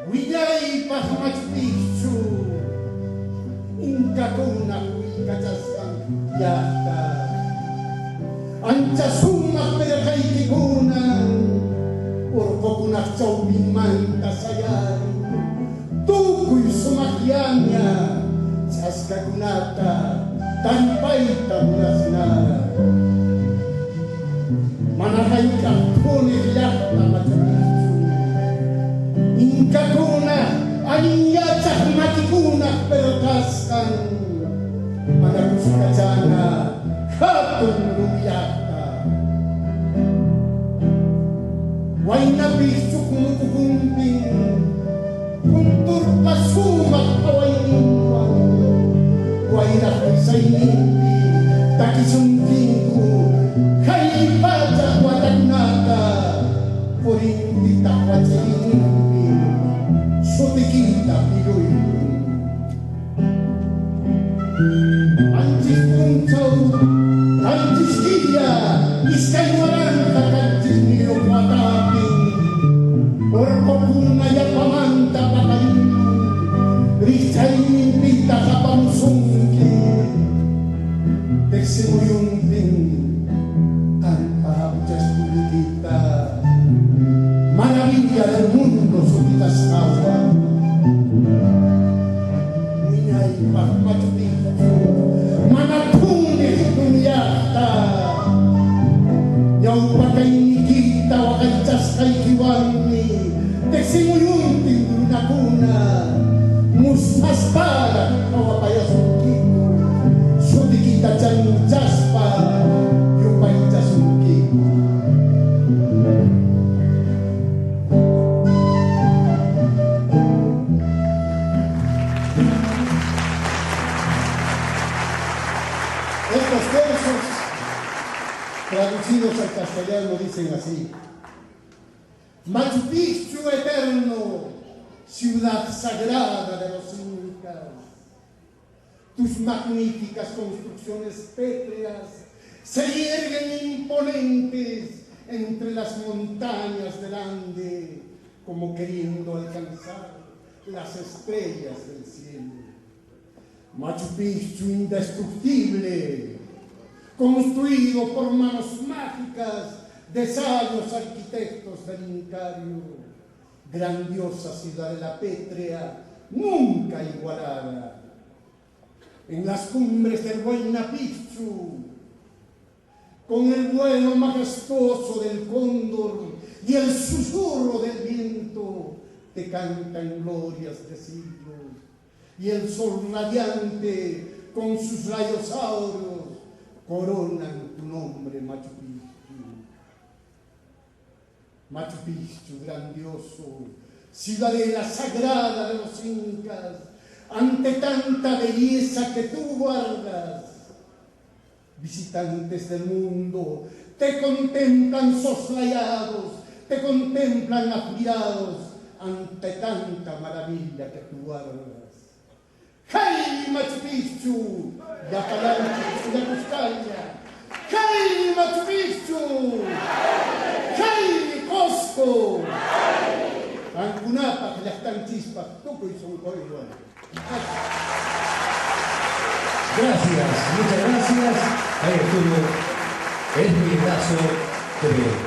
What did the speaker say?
Willaipas Machu Picchu, Incacuna Huicachascan Yasta, Anchasumas Perejaiquicuna, Urcocunas Chaupimanta Sayar, Tucuy Sumaquiaña, Chascacunata, Tampaita Munasinara, Manajaica Pune Yasta Machu Picchu, Incacuna, Aniñachas Maticuna Perocascan, Manacuscachana, Hatun Rubiata, Huayna Picchu Kumukukumpin, Kunturpa Sumak Hawainiwan, Huayna Huisainimpi, Takisumpinku, Hailipata Huatakunata, Porintita Huachirimpi, Sotiquita Piruipu, Anchis Punchau, Anchis Quilla, Iscaiguaranta, Canchis Nilo Huatapin, Orcopuna Yapamanta Pacayuyu, Richainimpita Japanzunki, Teximuyumpin, Anpabuchas Publiquita, Maravilla del mundo, Sotitascawa, Minaipas Machu Picchu, Manapunde Tunyata, Yaupacayniquita, Huacaychascayquiwanmi, Teximuyuntin Dunacuna, Muspaspara, Kawapayasunkiko, Sotiquita Chanchaspa, Yupaychasunkiko. Estos versos, traducidos al castellano, dicen así: Machu Picchu eterno, ciudad sagrada de los incas, tus magníficas construcciones pétreas se yerguen imponentes entre las montañas del Ande, como queriendo alcanzar las estrellas del cielo. Machu Picchu indestructible, construido por manos mágicas de sabios arquitectos del Incario, grandiosa ciudad de la pétrea, nunca igualada. En las cumbres del Huayna Picchu, con el vuelo majestuoso del cóndor y el susurro del viento, te cantan glorias de siglos. Y el sol radiante con sus rayos áureos coronan tu nombre, Machu Picchu. Machu Picchu grandioso, ciudadela sagrada de los incas, ante tanta belleza que tú guardas, visitantes del mundo te contemplan soslayados, te contemplan admirados ante tanta maravilla que tú guardas. ¡Hey, Machu Picchu! Yapalanchi, Yacuscaña. ¡Hey, Machu Picchu! ¡Hey, Cosco! Ancunapa, que ya están chispas, Tuco y Soncoy, bueno. Gracias, muchas gracias. Ahí estuvo el Miguelazo TV.